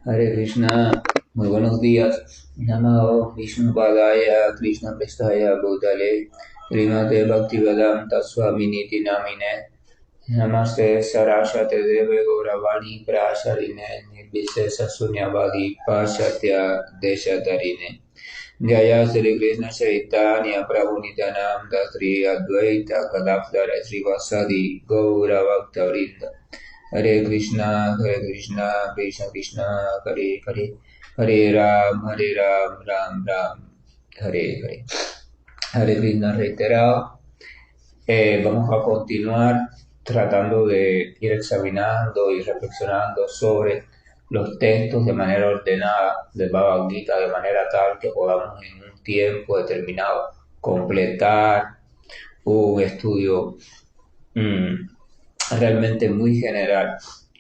Hare Krishna, muy buenos días. Namo Vishnu Padaya Krishna Prestaya Bhutale Srimate Bhaktivedanta Swaminiti Namine Namaste Saraswate Deve Gauravani Prasarine Nirvisesa Sunyavadi Pasatya Deshatarine Jaya Sri Krishna Chaitanya Prabhu Nityananda Sri Advaita Kadapdara Srivasadi Gaura Bhakta Hare Krishna, Krishna Krishna, Hare Hare, Hare Ram, Ram Ram, Hare Hare. Hare Krishna reiterado. Vamos a continuar tratando de ir examinando y reflexionando sobre los textos de manera ordenada del Bhagavad Gita, de manera tal que podamos en un tiempo determinado completar un estudio realmente muy general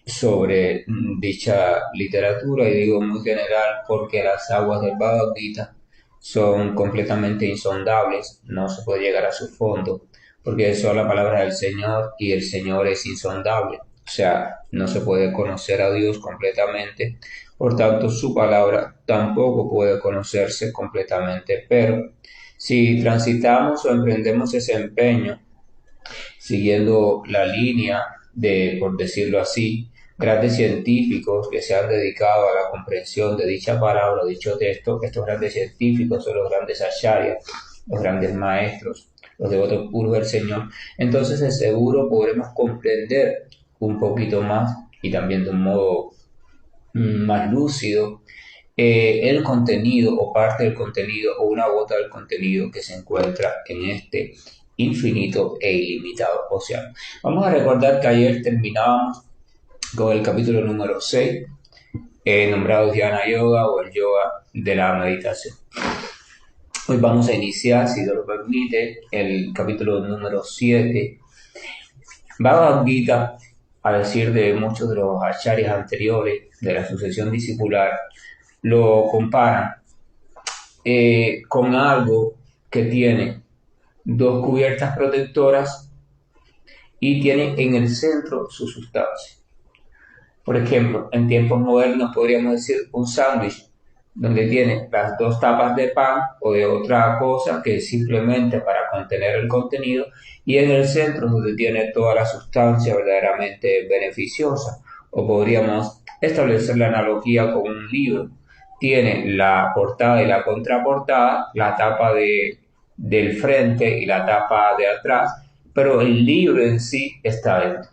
sobre dicha literatura, y digo muy general porque las aguas del Bhagavad Gita son completamente insondables, no se puede llegar a su fondo, porque son la palabra del Señor y el Señor es insondable, o sea, no se puede conocer a Dios completamente, por tanto su palabra tampoco puede conocerse completamente, pero si transitamos o emprendemos ese empeño siguiendo la línea de, por decirlo así, grandes científicos que se han dedicado a la comprensión de dicha palabra, dicho texto. Estos grandes científicos son los grandes acharyas, los grandes maestros, los devotos puros del Señor. Entonces, de seguro podremos comprender un poquito más y también de un modo más lúcido el contenido o parte del contenido o una gota del contenido que se encuentra en este infinito e ilimitado océano. Vamos a recordar que ayer terminábamos con el capítulo número 6, nombrado Dhyana Yoga o el yoga de la meditación. Hoy vamos a iniciar, si Dios lo permite, el capítulo número 7. Bhagavad Gita, a decir de muchos de los acharyas anteriores de la sucesión discipular, lo comparan con algo que tiene dos cubiertas protectoras y tiene en el centro su sustancia. Por ejemplo, en tiempos modernos podríamos decir un sándwich donde tiene las dos tapas de pan o de otra cosa que es simplemente para contener el contenido, y en el centro donde tiene toda la sustancia verdaderamente beneficiosa. O podríamos establecer la analogía con un libro. Tiene la portada y la contraportada, la tapa del frente y la tapa de atrás, pero el libro en sí está dentro.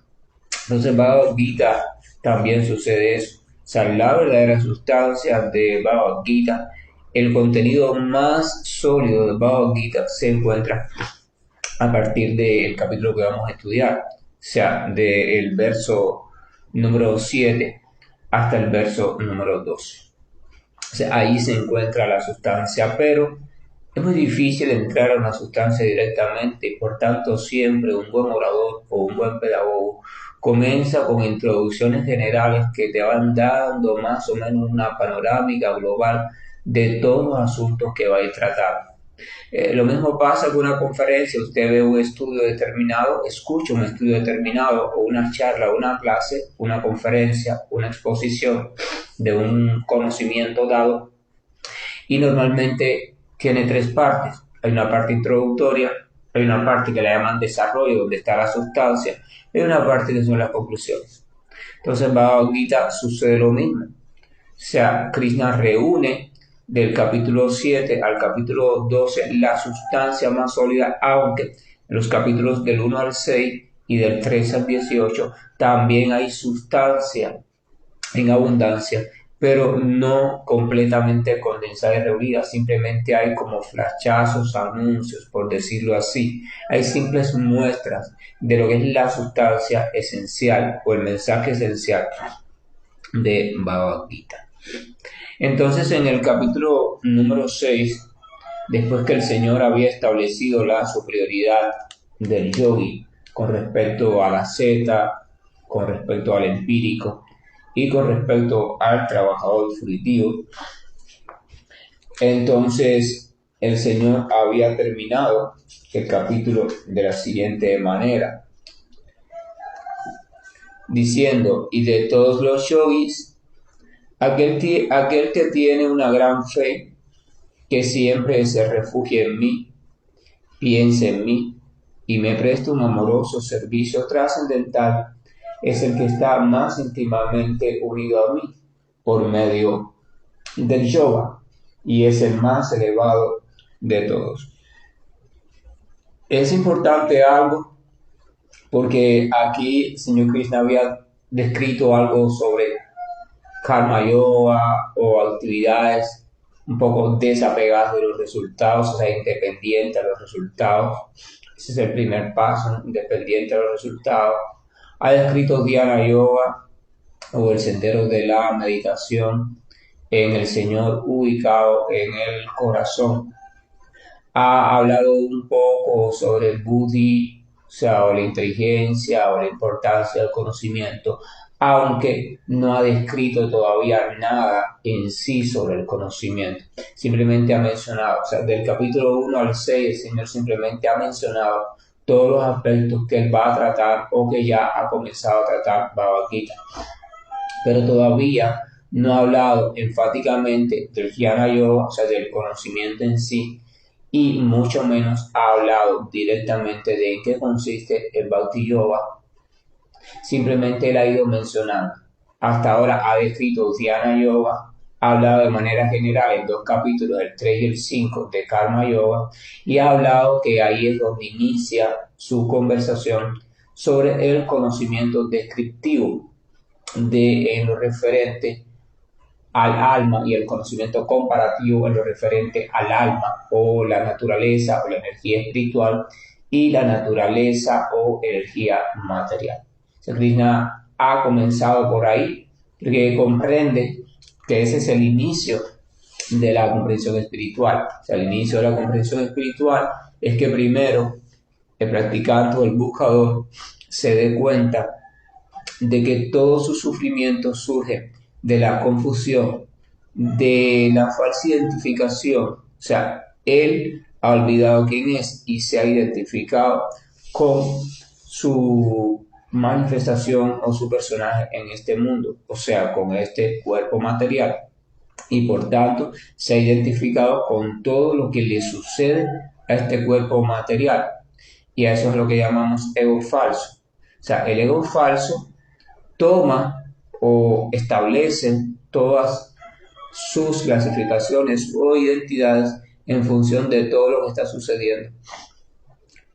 Entonces, Bhagavad Gita también sucede eso. O sea, la verdadera sustancia de Bhagavad Gita, el contenido más sólido de Bhagavad Gita se encuentra a partir del capítulo que vamos a estudiar, o sea, del verso número 7 hasta el verso número 12. O sea, ahí se encuentra la sustancia, pero es muy difícil entrar a una sustancia directamente, y por tanto siempre un buen orador o un buen pedagogo comienza con introducciones generales que te van dando más o menos una panorámica global de todos los asuntos que va a ir tratando. Lo mismo pasa con una conferencia. Usted ve un estudio determinado, escucha un estudio determinado o una charla, una clase, una conferencia, una exposición de un conocimiento dado, y normalmente tiene tres partes. Hay una parte introductoria, hay una parte que la llaman desarrollo, donde está la sustancia, y hay una parte que son las conclusiones. Entonces en Bhagavad Gita sucede lo mismo. O sea, Krishna reúne del capítulo 7 al capítulo 12 la sustancia más sólida, aunque en los capítulos del 1 al 6 y del 13 al 18 también hay sustancia en abundancia, pero no completamente condensada y reunida. Simplemente hay como flashazos, anuncios, por decirlo así. Hay simples muestras de lo que es la sustancia esencial o el mensaje esencial de Bhagavad Gita. Entonces, en el capítulo número 6, después que el Señor había establecido la superioridad del yogi con respecto a la zeta, con respecto al empírico y con respecto al trabajador furitivo, entonces el Señor había terminado el capítulo de la siguiente manera, diciendo: y de todos los yogis Aquel que tiene una gran fe, que siempre se refugie en mí, piense en mí y me preste un amoroso servicio trascendental, es el que está más íntimamente unido a mí por medio del yoga y es el más elevado de todos. Es importante algo porque aquí el Señor Krishna había descrito algo sobre karma yoga o actividades un poco desapegadas de los resultados, o sea, independiente de los resultados. Ese es el primer paso, independiente de los resultados. Ha descrito Dhyana Yoga o el sendero de la meditación en el Señor ubicado en el corazón. Ha hablado un poco sobre el buddhi, o sea, o la inteligencia o la importancia del conocimiento, aunque no ha descrito todavía nada en sí sobre el conocimiento. Simplemente ha mencionado, o sea, del capítulo 1 al 6, el Señor simplemente ha mencionado todos los aspectos que Él va a tratar o que ya ha comenzado a tratar Bhagavad Gita. Pero todavía no ha hablado enfáticamente del Jnana Yoga, o sea, del conocimiento en sí, y mucho menos ha hablado directamente de en qué consiste el Bhakti Yoga. Simplemente él ha ido mencionando. Hasta ahora ha descrito Dhyana Yoga, ha hablado de manera general en 2 capítulos, el 3 y el 5 de Karma Yoga, y ha hablado que ahí es donde inicia su conversación sobre el conocimiento descriptivo en lo referente al alma y el conocimiento comparativo en lo referente al alma o la naturaleza o la energía espiritual y la naturaleza o energía material. Krishna ha comenzado por ahí porque comprende que ese es el inicio de la comprensión espiritual. O sea, el inicio de la comprensión espiritual es que primero el practicante o el buscador se dé cuenta de que todos sus sufrimientos surgen de la confusión, de la falsa identificación. O sea, él ha olvidado quién es y se ha identificado con su manifestación o su personaje en este mundo, o sea, con este cuerpo material. Y por tanto, se ha identificado con todo lo que le sucede a este cuerpo material. Y a eso es lo que llamamos ego falso. O sea, el ego falso toma o establece todas sus clasificaciones o identidades en función de todo lo que está sucediendo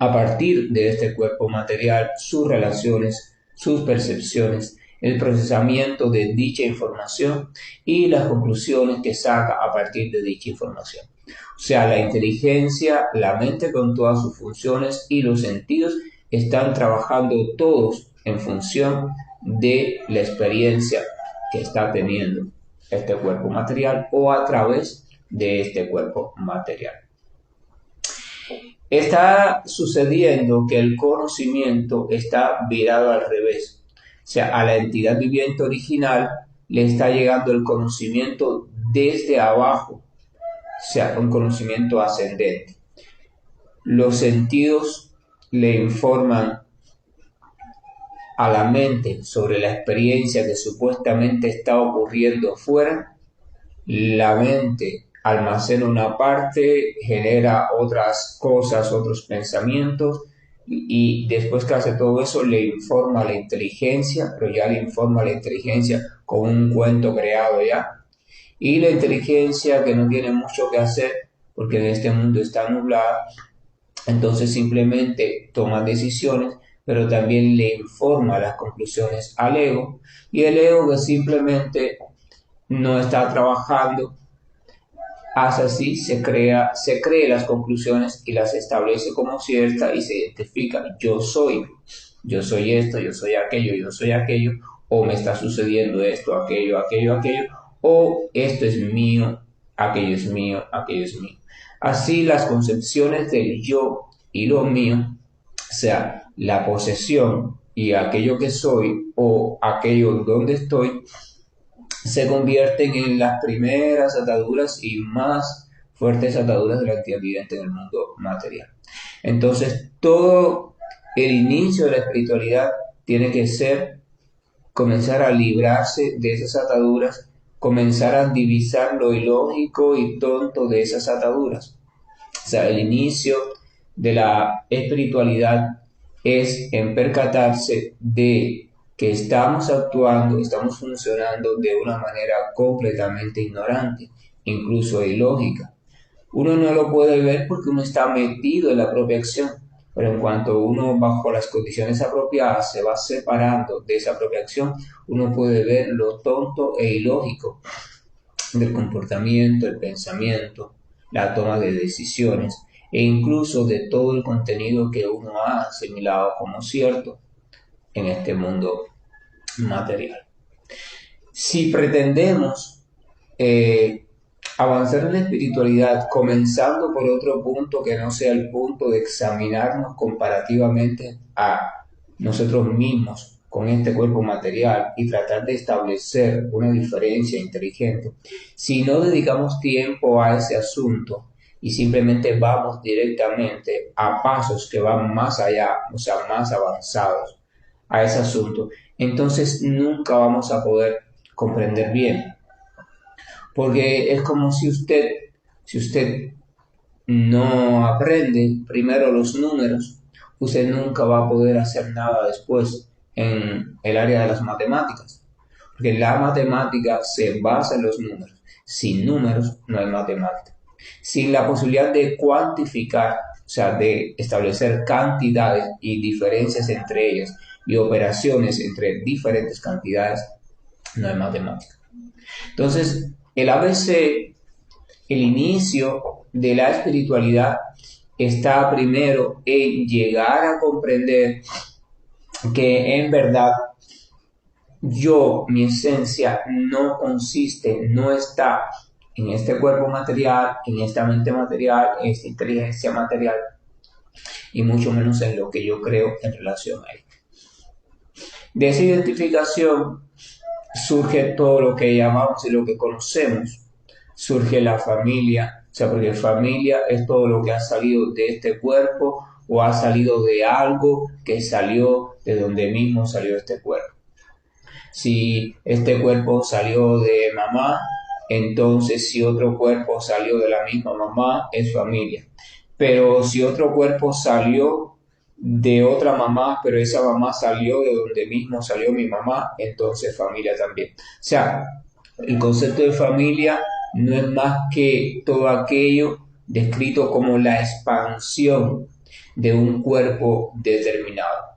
a partir de este cuerpo material, sus relaciones, sus percepciones, el procesamiento de dicha información y las conclusiones que saca a partir de dicha información. O sea, la inteligencia, la mente con todas sus funciones y los sentidos están trabajando todos en función de la experiencia que está teniendo este cuerpo material o a través de este cuerpo material. Está sucediendo que el conocimiento está virado al revés. O sea, a la entidad viviente original le está llegando el conocimiento desde abajo, o sea, un conocimiento ascendente. Los sentidos le informan a la mente sobre la experiencia que supuestamente está ocurriendo fuera. La mente almacena una parte, genera otras cosas, otros pensamientos, y después que hace todo eso le informa a la inteligencia, pero ya le informa a la inteligencia con un cuento creado ya. Y la inteligencia, que no tiene mucho que hacer porque en este mundo está nublada, entonces simplemente toma decisiones, pero también le informa las conclusiones al ego, y el ego que simplemente no está trabajando, hace así, se cree las conclusiones y las establece como ciertas y se identifica: yo soy esto, yo soy aquello, o me está sucediendo esto, aquello, o esto es mío, aquello es mío, aquello es mío. Así las concepciones del yo y lo mío, o sea, la posesión y aquello que soy o aquello donde estoy, se convierten en las primeras ataduras y más fuertes ataduras de la entidad viviente en el mundo material. Entonces, todo el inicio de la espiritualidad tiene que ser comenzar a librarse de esas ataduras comenzar a divisar lo ilógico y tonto de esas ataduras. O sea, el inicio de la espiritualidad es en percatarse de que estamos actuando, estamos funcionando de una manera completamente ignorante, incluso ilógica. Uno no lo puede ver porque uno está metido en la propia acción, pero en cuanto uno bajo las condiciones apropiadas se va separando de esa propia acción, uno puede ver lo tonto e ilógico del comportamiento, el pensamiento, la toma de decisiones e incluso de todo el contenido que uno ha asimilado como cierto en este mundo material. Si pretendemos avanzar en la espiritualidad, comenzando por otro punto que no sea el punto de examinarnos comparativamente a nosotros mismos con este cuerpo material y tratar de establecer una diferencia inteligente, si no dedicamos tiempo a ese asunto y simplemente vamos directamente a pasos que van más allá, o sea, más avanzados a ese asunto, entonces nunca vamos a poder comprender bien. Porque es como si usted no aprende primero los números, usted nunca va a poder hacer nada después en el área de las matemáticas. Porque la matemática se basa en los números. Sin números no hay matemática. Sin la posibilidad de cuantificar, o sea, de establecer cantidades y diferencias entre ellas y operaciones entre diferentes cantidades, no hay matemática. Entonces, el ABC, el inicio de la espiritualidad, está primero en llegar a comprender que en verdad mi esencia no consiste, no está en este cuerpo material, en esta mente material, en esta inteligencia material, y mucho menos en lo que yo creo en relación a él. De esa identificación surge todo lo que llamamos y lo que conocemos, surge la familia, o sea, porque familia es todo lo que ha salido de este cuerpo o ha salido de algo que salió de donde mismo salió este cuerpo. Si este cuerpo salió de mamá, entonces si otro cuerpo salió de la misma mamá, es familia. Pero si otro cuerpo salió de otra mamá, pero esa mamá salió de donde mismo salió mi mamá, entonces familia también. O sea, el concepto de familia no es más que todo aquello descrito como la expansión de un cuerpo determinado.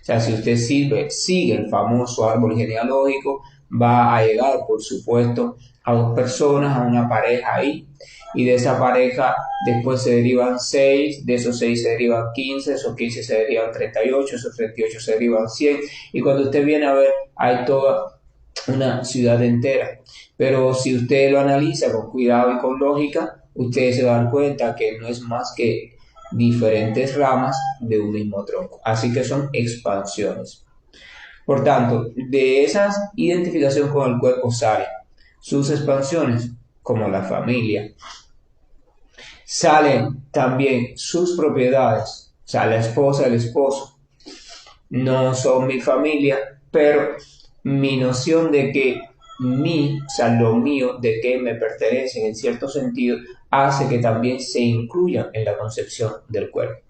O sea, si usted sigue el famoso árbol genealógico, va a llegar, por supuesto, a dos personas, a una pareja ahí, y de esa pareja después se derivan 6, de esos 6 se derivan 15, esos 15 se derivan 38, esos 38 se derivan 100, y cuando usted viene a ver, hay toda una ciudad entera. Pero si usted lo analiza con cuidado y con lógica, usted se va a dar cuenta que no es más que diferentes ramas de un mismo tronco. Así que son expansiones. Por tanto, de esa identificación con el cuerpo salen sus expansiones, como la familia. Salen también sus propiedades, o sea, la esposa, el esposo. No son mi familia, pero mi noción de que o sea, lo mío, de que me pertenecen en cierto sentido, hace que también se incluyan en la concepción del cuerpo.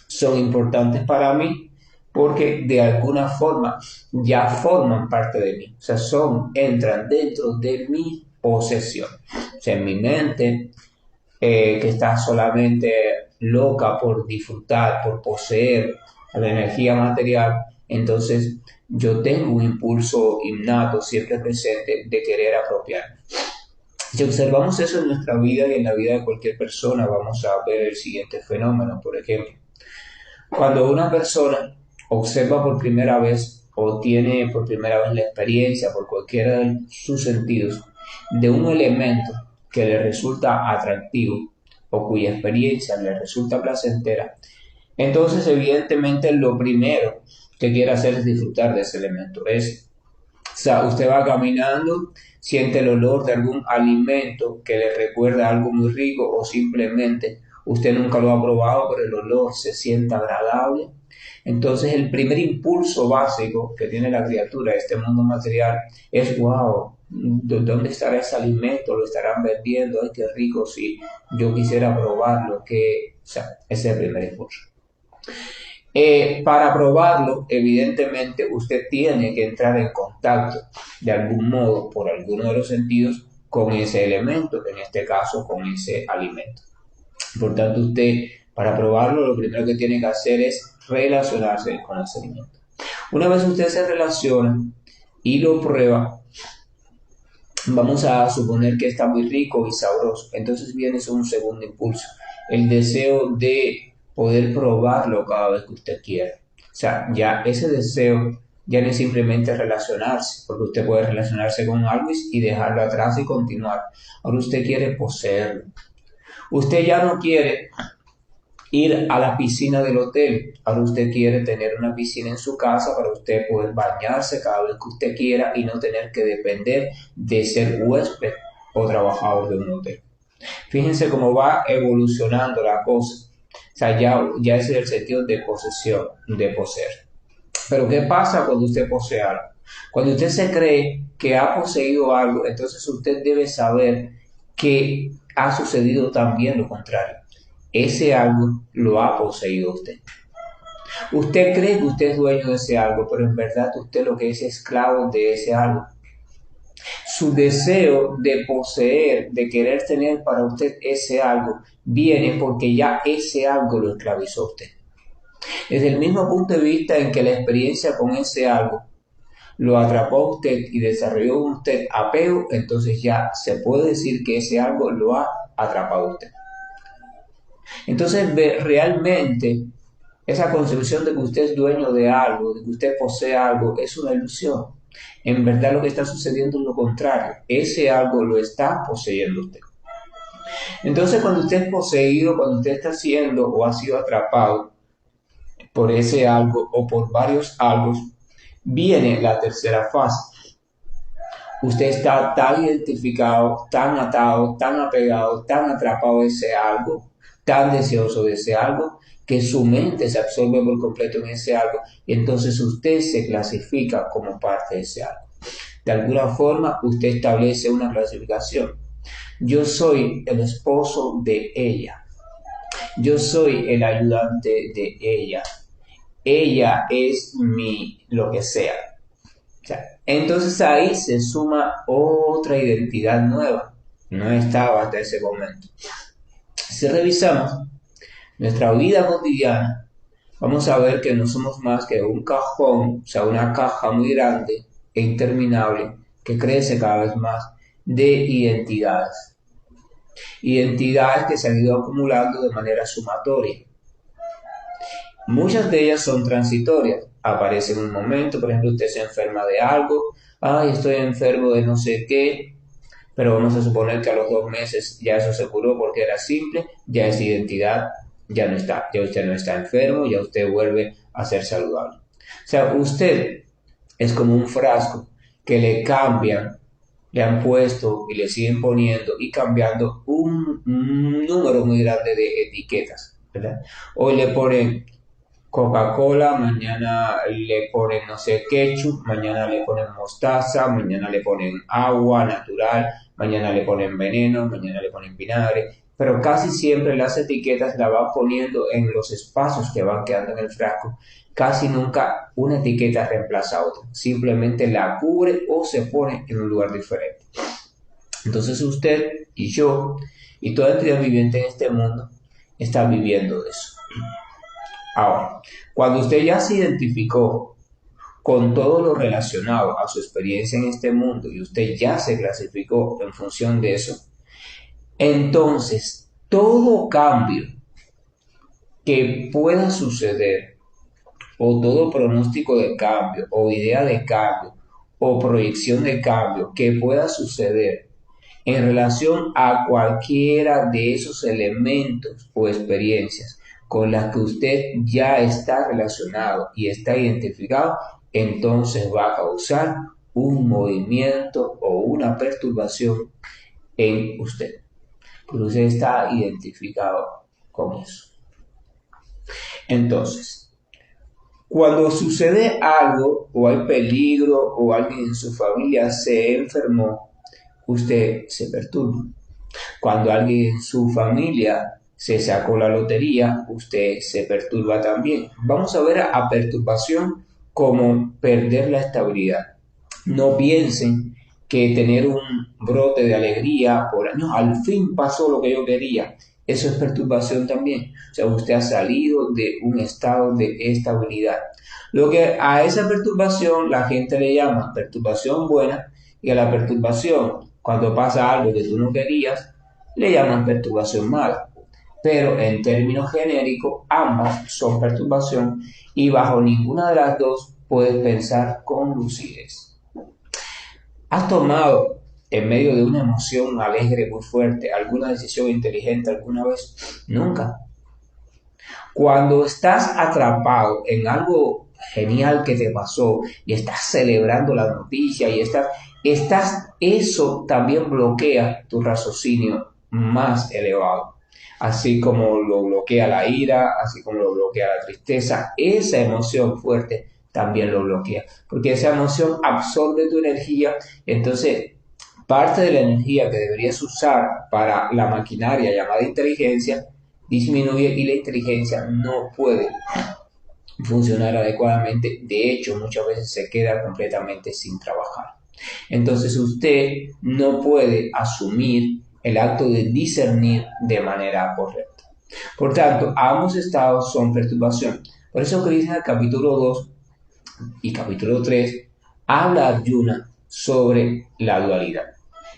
Son importantes para mí porque de alguna forma ya forman parte de mí, o sea, entran dentro de mi posesión, o sea, en mi mente, que está solamente loca por disfrutar, por poseer la energía material, entonces yo tengo un impulso innato, siempre presente, de querer apropiarme. Si observamos eso en nuestra vida y en la vida de cualquier persona, vamos a ver el siguiente fenómeno, por ejemplo. Cuando una persona observa por primera vez o tiene por primera vez la experiencia por cualquiera de sus sentidos de un elemento que le resulta atractivo o cuya experiencia le resulta placentera, entonces evidentemente lo primero que quiere hacer es disfrutar de ese elemento. O sea, usted va caminando, siente el olor de algún alimento que le recuerda algo muy rico o simplemente usted nunca lo ha probado, pero el olor se siente agradable. Entonces el primer impulso básico que tiene la criatura de este mundo material es, wow, ¿dónde estará ese alimento? ¿Lo estarán vendiendo? ¡Ay, qué rico! Si yo quisiera probarlo, que, o sea, ese es el primer impulso. Para probarlo, evidentemente, usted tiene que entrar en contacto de algún modo, por alguno de los sentidos, con ese elemento, en este caso con ese alimento. Por tanto, usted, para probarlo, lo primero que tiene que hacer es relacionarse con ese alimento. Una vez usted se relaciona y lo prueba, vamos a suponer que está muy rico y sabroso. Entonces viene un segundo impulso, el deseo de poder probarlo cada vez que usted quiera. O sea, ya ese deseo ya no es simplemente relacionarse, porque usted puede relacionarse con algo y dejarlo atrás y continuar. Ahora usted quiere poseerlo. Usted ya no quiere ir a la piscina del hotel. Ahora usted quiere tener una piscina en su casa para usted poder bañarse cada vez que usted quiera y no tener que depender de ser huésped o trabajador de un hotel. Fíjense cómo va evolucionando la cosa. O sea, ya ese es el sentido de posesión, de poseer. Pero ¿qué pasa cuando usted posee algo? Cuando usted se cree que ha poseído algo, entonces usted debe saber que ha sucedido también lo contrario. Ese algo lo ha poseído usted. Usted cree que usted es dueño de ese algo, pero en verdad usted lo que es esclavo de ese algo. Su deseo de poseer, de querer tener para usted ese algo, viene porque ya ese algo lo esclavizó usted. Desde el mismo punto de vista en que la experiencia con ese algo lo atrapó usted y desarrolló usted apego, entonces ya se puede decir que ese algo lo ha atrapado usted. Entonces, realmente, esa concepción de que usted es dueño de algo, de que usted posee algo, es una ilusión. En verdad lo que está sucediendo es lo contrario. Ese algo lo está poseyendo usted. Entonces, cuando usted es poseído, cuando usted está siendo o ha sido atrapado por ese algo o por varios algos, viene la tercera fase. Usted está tan identificado, tan atado, tan apegado, tan atrapado a ese algo, tan deseoso de ese algo, que su mente se absorbe por completo en ese algo y entonces usted se clasifica como parte de ese algo. De alguna forma, usted establece una clasificación. Yo soy el esposo de ella. Yo soy el ayudante de ella. Ella es mi lo que sea. O sea, entonces ahí se suma otra identidad nueva. No estaba hasta ese momento. Si revisamos nuestra vida cotidiana, vamos a ver que no somos más que un cajón, o sea, una caja muy grande e interminable que crece cada vez más de identidades. Identidades que se han ido acumulando de manera sumatoria. Muchas de ellas son transitorias. Aparece en un momento, por ejemplo, usted se enferma de algo, ay, estoy enfermo de no sé qué, pero vamos a suponer que a los 2 meses ya eso se curó porque era simple, ya esa identidad ya no está, ya usted no está enfermo, ya usted vuelve a ser saludable. O sea, usted es como un frasco que le cambian, le han puesto y le siguen poniendo y cambiando un número muy grande de etiquetas, ¿verdad? Hoy le ponen Coca-Cola, mañana le ponen, no sé, ketchup, mañana le ponen mostaza, mañana le ponen agua natural, mañana le ponen veneno, mañana le ponen vinagre, pero casi siempre las etiquetas las van poniendo en los espacios que van quedando en el frasco. Casi nunca una etiqueta reemplaza a otra, simplemente la cubre o se pone en un lugar diferente. Entonces usted y yo y toda entidad viviente en este mundo está viviendo eso. Ahora, cuando usted ya se identificó con todo lo relacionado a su experiencia en este mundo y usted ya se clasificó en función de eso, entonces todo cambio que pueda suceder o todo pronóstico de cambio o idea de cambio o proyección de cambio que pueda suceder en relación a cualquiera de esos elementos o experiencias con las que usted ya está relacionado y está identificado, entonces va a causar un movimiento o una perturbación en usted, porque usted está identificado con eso. Entonces, Cuando sucede algo o hay peligro o alguien en su familia se enfermó, usted se perturba. Cuando alguien en su familia se sacó la lotería, usted se perturba también. Vamos a ver a perturbación como perder la estabilidad. No piensen que tener un brote de alegría por años, al fin pasó lo que yo quería. Eso es perturbación también. O sea, usted ha salido de un estado de estabilidad. Lo que a esa perturbación la gente le llama perturbación buena, y a la perturbación, cuando pasa algo que tú no querías, le llaman perturbación mala. Pero en términos genéricos, ambas son perturbación y bajo ninguna de las dos puedes pensar con lucidez. ¿Has tomado en medio de una emoción alegre muy fuerte alguna decisión inteligente alguna vez? Nunca. Cuando estás atrapado en algo genial que te pasó y estás celebrando la noticia y eso también bloquea tu raciocinio más elevado. Así como lo bloquea la ira, así como lo bloquea la tristeza, esa emoción fuerte también lo bloquea, porque esa emoción absorbe tu energía. Entonces parte de la energía que deberías usar para la maquinaria llamada inteligencia disminuye y la inteligencia no puede funcionar adecuadamente. De hecho, muchas veces se queda completamente sin trabajar. Entonces usted no puede asumir el acto de discernir de manera correcta. Por tanto, ambos estados son perturbación. Por eso Krishna en el capítulo 2 y capítulo 3 habla a Arjuna sobre la dualidad.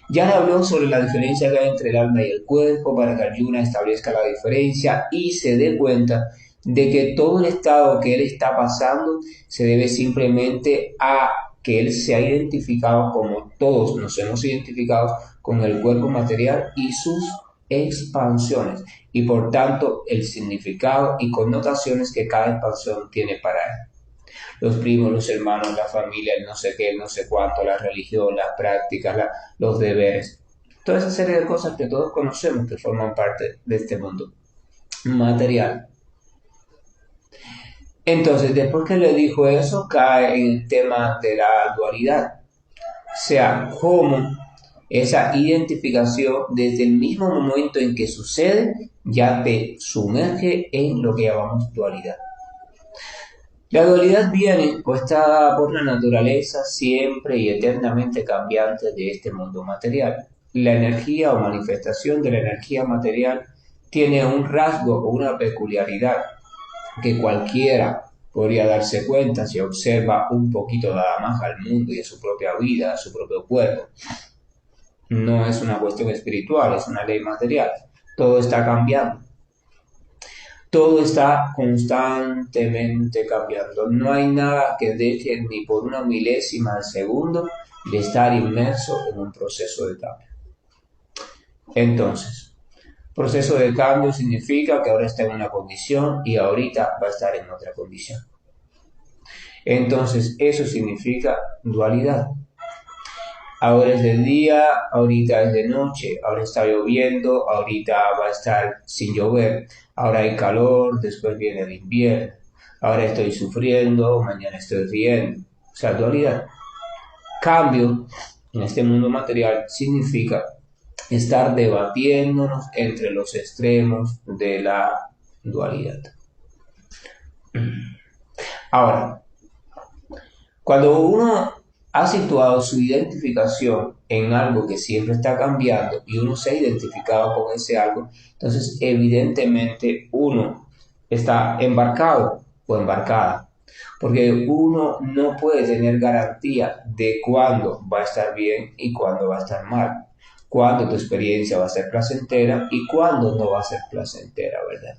Ya le habló sobre la diferencia que hay entre el alma y el cuerpo para que Arjuna establezca la diferencia y se dé cuenta de que todo el estado que él está pasando se debe simplemente a que él se ha identificado, como todos nos hemos identificado, con el cuerpo material y sus expansiones, y por tanto el significado y connotaciones que cada expansión tiene para él. Los primos, los hermanos, la familia, el no sé qué, el no sé cuánto, la religión, las prácticas, los deberes. Toda esa serie de cosas que todos conocemos que forman parte de este mundo material. Entonces, después que le dijo eso, cae en el tema de la dualidad. O sea, cómo esa identificación desde el mismo momento en que sucede ya te sumerge en lo que llamamos dualidad. La dualidad viene o está dada por la naturaleza siempre y eternamente cambiante de este mundo material. La energía o manifestación de la energía material tiene un rasgo o una peculiaridad que cualquiera podría darse cuenta si observa un poquito nada más al mundo y a su propia vida, a su propio cuerpo. No es una cuestión espiritual, es una ley material. Todo está cambiando. Todo está constantemente cambiando. No hay nada que deje ni por una milésima de segundo de estar inmerso en un proceso de cambio. Entonces, proceso de cambio significa que ahora está en una condición y ahorita va a estar en otra condición. Entonces, eso significa dualidad. Ahora es de día, ahorita es de noche, ahora está lloviendo, ahorita va a estar sin llover, ahora hay calor, después viene el invierno, ahora estoy sufriendo, mañana estoy riendo. O sea, dualidad. Cambio en este mundo material significa estar debatiéndonos entre los extremos de la dualidad. Ahora, cuando uno ha situado su identificación en algo que siempre está cambiando y uno se ha identificado con ese algo, entonces evidentemente uno está embarcado o embarcada, porque uno no puede tener garantía de cuándo va a estar bien y cuándo va a estar mal, cuándo tu experiencia va a ser placentera y cuándo no va a ser placentera, ¿verdad?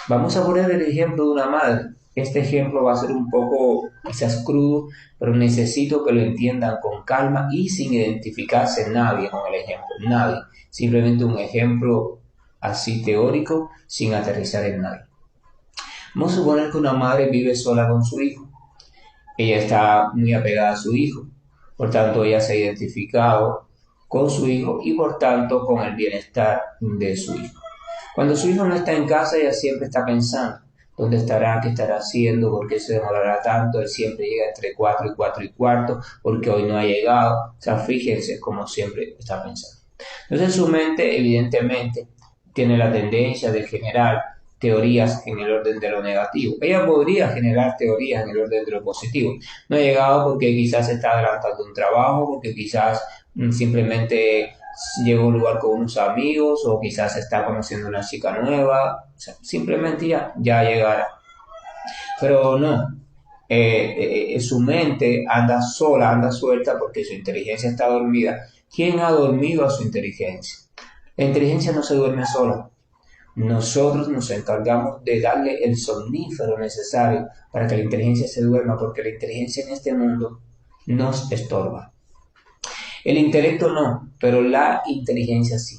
Vamos a poner el ejemplo de una madre. Este ejemplo va a ser un poco quizás crudo, pero necesito que lo entiendan con calma y sin identificarse nadie con el ejemplo, nadie. Simplemente un ejemplo así teórico, sin aterrizar en nadie. Vamos a suponer que una madre vive sola con su hijo. Ella está muy apegada a su hijo, por tanto ella se ha identificado con su hijo y por tanto con el bienestar de su hijo. Cuando su hijo no está en casa, ella siempre está pensando, ¿Dónde estará? ¿Qué estará haciendo? ¿Por qué se demorará tanto? Él siempre llega entre 4 y 4 y cuarto, porque hoy no ha llegado. O sea, fíjense cómo siempre está pensando. Entonces su mente, evidentemente, tiene la tendencia de generar teorías en el orden de lo negativo. Ella podría generar teorías en el orden de lo positivo. No ha llegado porque quizás está adelantando un trabajo, porque quizás simplemente llega a un lugar con unos amigos o quizás está conociendo una chica nueva. O sea, simplemente ya llegará. Pero no, su mente anda sola, anda suelta porque su inteligencia está dormida. ¿Quién ha dormido a su inteligencia? La inteligencia no se duerme sola. Nosotros nos encargamos de darle el somnífero necesario para que la inteligencia se duerma, porque la inteligencia en este mundo nos estorba. El intelecto no, pero la inteligencia sí.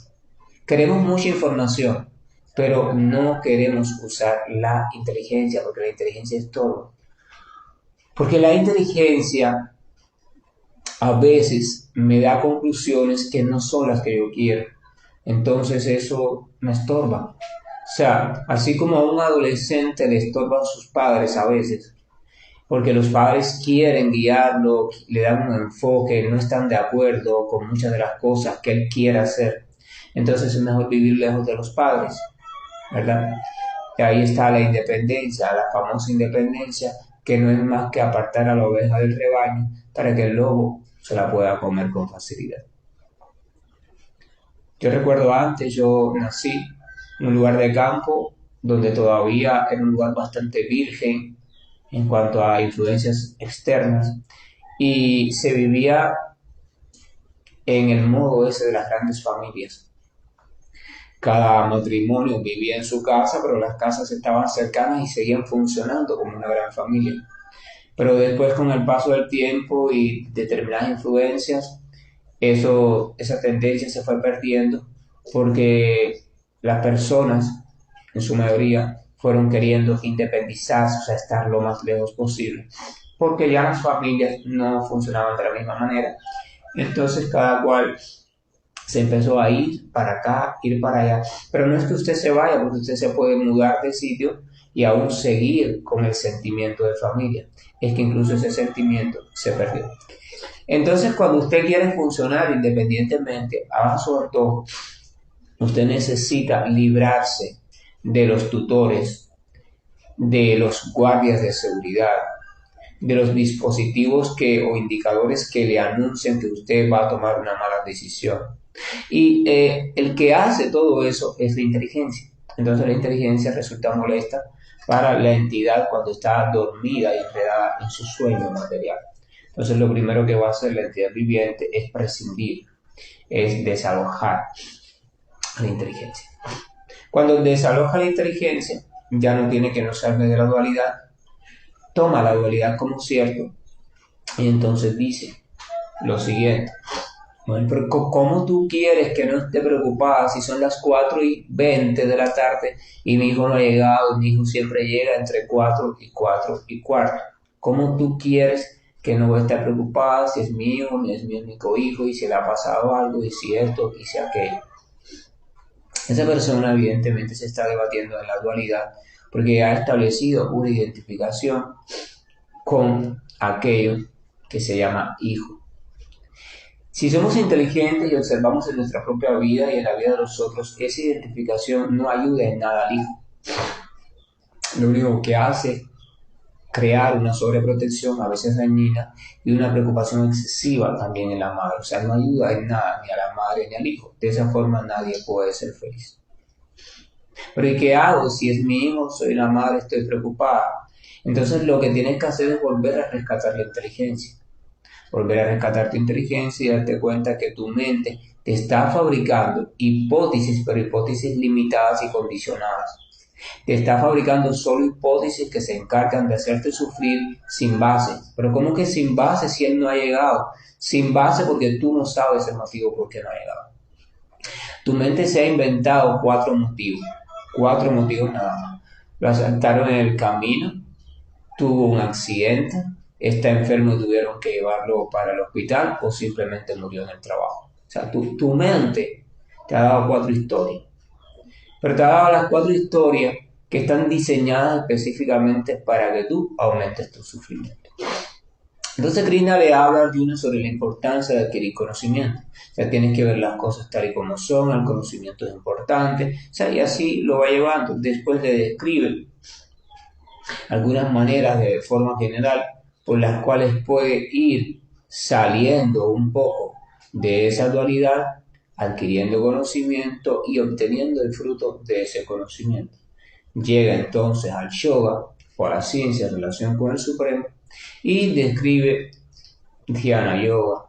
Queremos mucha información, pero no queremos usar la inteligencia, porque la inteligencia estorba. Porque la inteligencia a veces me da conclusiones que no son las que yo quiero. Entonces eso me estorba. O sea, así como a un adolescente le estorban sus padres a veces, porque los padres quieren guiarlo, le dan un enfoque, no están de acuerdo con muchas de las cosas que él quiere hacer. Entonces es mejor vivir lejos de los padres, ¿verdad? Y ahí está la independencia, la famosa independencia, que no es más que apartar a la oveja del rebaño para que el lobo se la pueda comer con facilidad. Yo recuerdo antes, yo nací en un lugar de campo donde todavía era un lugar bastante virgen en cuanto a influencias externas y se vivía en el modo ese de las grandes familias. Cada matrimonio vivía en su casa, pero las casas estaban cercanas y seguían funcionando como una gran familia. Pero después, con el paso del tiempo y determinadas influencias, esa tendencia se fue perdiendo porque las personas, en su mayoría, fueron queriendo independizarse, o sea, estar lo más lejos posible, porque ya las familias no funcionaban de la misma manera. Entonces cada cual se empezó a ir para acá, ir para allá. Pero no es que usted se vaya, porque usted se puede mudar de sitio y aún seguir con el sentimiento de familia. Es que incluso ese sentimiento se perdió. Entonces, cuando usted quiere funcionar independientemente, a su antojo, usted necesita librarse de los tutores, de los guardias de seguridad, de los dispositivos o indicadores que le anuncian que usted va a tomar una mala decisión. Y el que hace todo eso es la inteligencia. Entonces la inteligencia resulta molesta para la entidad cuando está dormida y enredada en su sueño material. Entonces lo primero que va a hacer la entidad viviente es prescindir, es desalojar a la inteligencia. Cuando desaloja la inteligencia, ya no tiene que no salve de la dualidad, toma la dualidad como cierto y entonces dice lo siguiente: bueno, pero ¿cómo tú quieres que no esté preocupada si son las 4:20 de la tarde y mi hijo no ha llegado? Mi hijo siempre llega entre 4 y 4 y cuarto. ¿Cómo tú quieres que no voy a estar preocupada si es mío, es mi único hijo y si le ha pasado algo y si esto y si aquello? Esa persona evidentemente se está debatiendo en la dualidad porque ha establecido una identificación con aquello que se llama hijo. Si somos inteligentes y observamos en nuestra propia vida y en la vida de los otros, esa identificación no ayuda en nada al hijo. Lo único que hace es crear una sobreprotección, a veces dañina, y una preocupación excesiva también en la madre. O sea, no ayuda en nada ni a la madre ni al hijo. De esa forma nadie puede ser feliz. Pero ¿y qué hago? Si es mi hijo, soy la madre, estoy preocupada. Entonces lo que tienes que hacer es volver a rescatar la inteligencia. Volver a rescatar tu inteligencia y darte cuenta que tu mente te está fabricando hipótesis, pero hipótesis limitadas y condicionadas. Te está fabricando solo hipótesis que se encargan de hacerte sufrir sin base. Pero ¿cómo que sin base si él no ha llegado? Sin base porque tú no sabes el motivo por qué no ha llegado. Tu mente se ha inventado 4 motivos nada más. Lo asaltaron en el camino, tuvo un accidente, está enfermo y tuvieron que llevarlo para el hospital o simplemente murió en el trabajo. O sea, tu mente te ha dado 4 historias, pero te ha dado las 4 historias que están diseñadas específicamente para que tú aumentes tu sufrimiento. Entonces Krishna le habla a Arjuna sobre la importancia de adquirir conocimiento. O sea, tienes que ver las cosas tal y como son, el conocimiento es importante, o sea, y así lo va llevando. Después le describe algunas maneras de forma general por las cuales puede ir saliendo un poco de esa dualidad, adquiriendo conocimiento y obteniendo el fruto de ese conocimiento. Llega entonces al yoga o a la ciencia en relación con el Supremo y describe Dhyana Yoga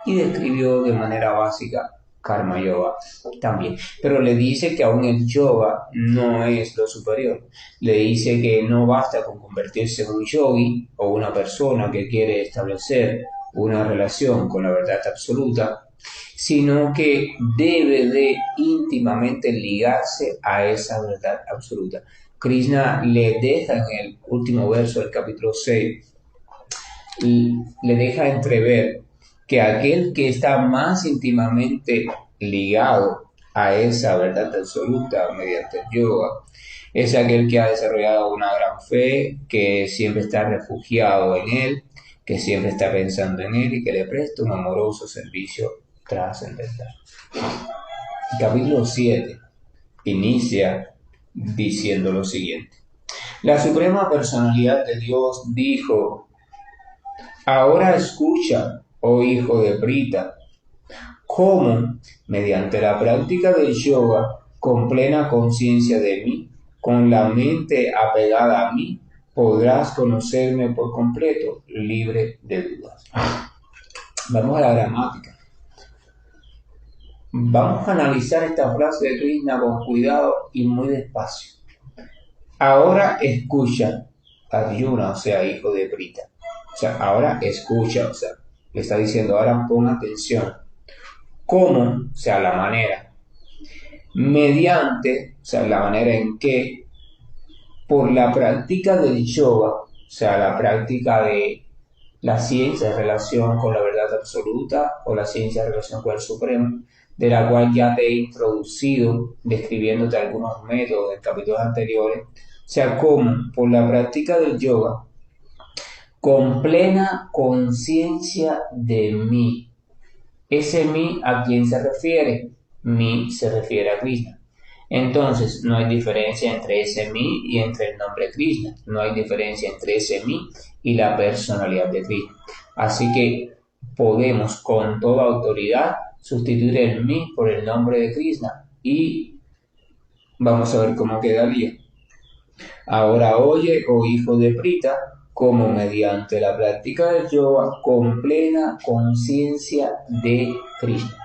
y describió de manera básica Karma Yoga también. Pero le dice que aún el yoga no es lo superior. Le dice que no basta con convertirse en un yogi o una persona que quiere establecer una relación con la verdad absoluta, sino que debe de íntimamente ligarse a esa verdad absoluta. Krishna le deja en el último verso del capítulo 6, le deja entrever que aquel que está más íntimamente ligado a esa verdad absoluta mediante el yoga es aquel que ha desarrollado una gran fe, que siempre está refugiado en él, que siempre está pensando en él y que le presta un amoroso servicio trascendental. El capítulo 7 inicia diciendo lo siguiente. La Suprema Personalidad de Dios dijo: ahora escucha, oh hijo de Prita, cómo, mediante la práctica del yoga, con plena conciencia de mí, con la mente apegada a mí, podrás conocerme por completo, libre de dudas. Vamos a la gramática. Vamos a analizar esta frase de Krishna con cuidado y muy despacio. Ahora escucha, Arjuna, o sea, hijo de Prita. O sea, ahora escucha, o sea, le está diciendo, ahora pon atención. ¿Cómo? O sea, la manera. Mediante, o sea, la manera en que, por la práctica del yoga, o sea, la práctica de la ciencia en relación con la verdad absoluta o la ciencia en relación con el Supremo, de la cual ya te he introducido describiéndote algunos métodos en capítulos anteriores, o sea, cómo por la práctica del yoga, con plena conciencia de mí. Ese mí, ¿a quién se refiere? Mí se refiere a Krishna. Entonces, no hay diferencia entre ese mí y entre el nombre Krishna. No hay diferencia entre ese mí y la personalidad de Krishna. Así que podemos con toda autoridad sustituir el mí por el nombre de Krishna y vamos a ver cómo quedaría. Ahora oye, oh hijo de Prita, como mediante la práctica del yoga con plena conciencia de Krishna.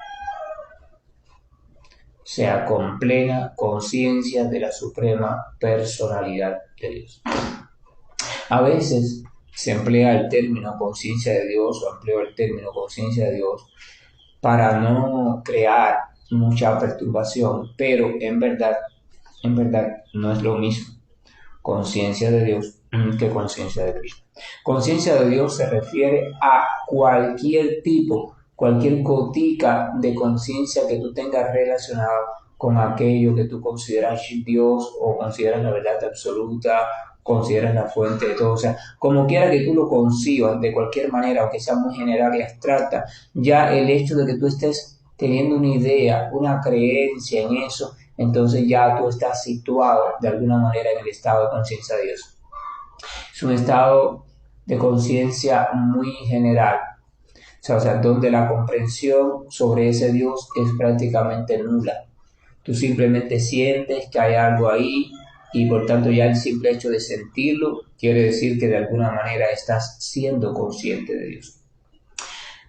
O sea, con plena conciencia de la suprema personalidad de Dios. A veces se emplea el término conciencia de Dios o empleo el término conciencia de Dios para no crear mucha perturbación, pero en verdad no es lo mismo conciencia de Dios que conciencia de Cristo. Conciencia de Dios se refiere a cualquier tipo, cualquier gotica de conciencia que tú tengas relacionada con aquello que tú consideras Dios o consideras la verdad absoluta, consideras la fuente de todo. O sea, como quiera que tú lo concibas, de cualquier manera, aunque sea muy general y abstracta, ya el hecho de que tú estés teniendo una idea, una creencia en eso, entonces ya tú estás situado de alguna manera en el estado de conciencia de Dios. Es un estado de conciencia muy general, o sea, donde la comprensión sobre ese Dios es prácticamente nula. Tú simplemente sientes que hay algo ahí y por tanto ya el simple hecho de sentirlo quiere decir que de alguna manera estás siendo consciente de Dios.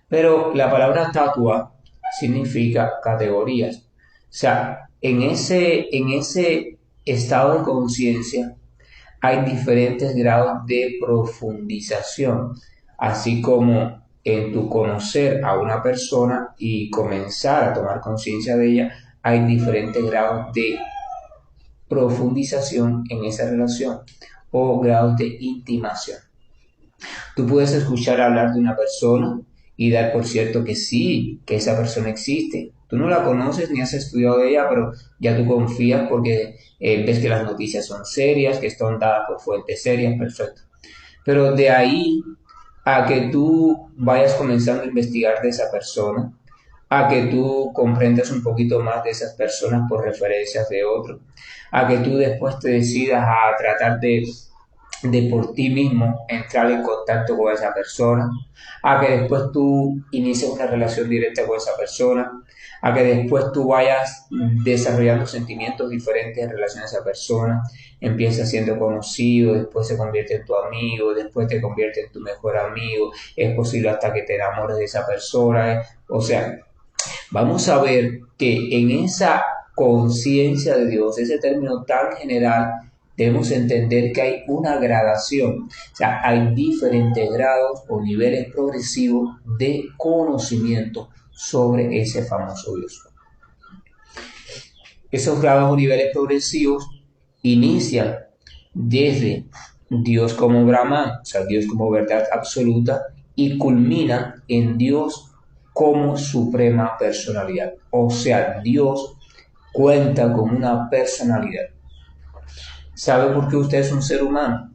Pero la palabra tatua significa categorías. O sea, en ese estado de conciencia hay diferentes grados de profundización, así como en tu conocer a una persona y comenzar a tomar conciencia de ella, hay diferentes grados de profundización en esa relación o grados de intimación. Tú puedes escuchar hablar de una persona y dar por cierto que sí, que esa persona existe, Tú no la conoces ni has estudiado de ella, pero ya tú confías porque ves que las noticias son serias, que están dadas por fuentes serias, perfecto. Pero de ahí a que tú vayas comenzando a investigar de esa persona, a que tú comprendas un poquito más de esas personas por referencias de otros, a que tú después te decidas a tratar de por ti mismo entrar en contacto con esa persona, a que después tú inicies una relación directa con esa persona, a que después tú vayas desarrollando sentimientos diferentes en relación a esa persona, empieza siendo conocido, después se convierte en tu amigo, después te convierte en tu mejor amigo, es posible hasta que te enamores de esa persona, o sea, vamos a ver que en esa conciencia de Dios, ese término tan general, debemos entender que hay una gradación, o sea, hay diferentes grados o niveles progresivos de conocimiento sobre ese famoso Dios. Esos grados o niveles progresivos inician desde Dios como Brahman, o sea, Dios como verdad absoluta, y culminan en Dios como suprema personalidad. O sea, Dios cuenta con una personalidad. ¿Sabe por qué usted es un ser humano?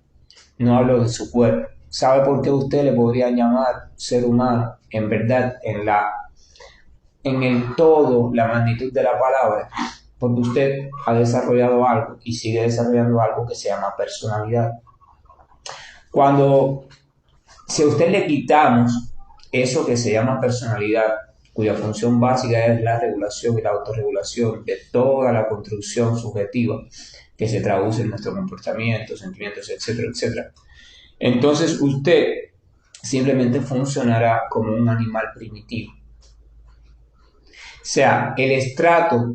No hablo de su cuerpo. ¿Sabe por qué usted le podría llamar ser humano? En verdad, en el todo, la magnitud de la palabra, porque usted ha desarrollado algo y sigue desarrollando algo que se llama personalidad. Cuando, si a usted le quitamos eso que se llama personalidad, cuya función básica es la regulación y la autorregulación de toda la construcción subjetiva que se traduce en nuestro comportamiento, sentimientos, etcétera, etcétera, entonces usted simplemente funcionará como un animal primitivo. O sea, el estrato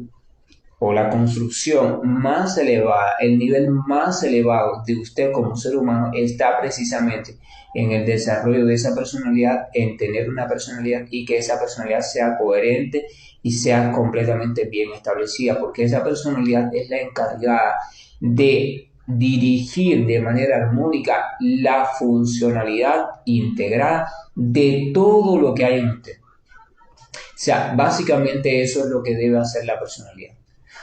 o la construcción más elevada, el nivel más elevado de usted como ser humano está precisamente en el desarrollo de esa personalidad, en tener una personalidad y que esa personalidad sea coherente y sea completamente bien establecida, porque esa personalidad es la encargada de dirigir de manera armónica la funcionalidad integrada de todo lo que hay en usted. O sea, básicamente eso es lo que debe hacer la personalidad.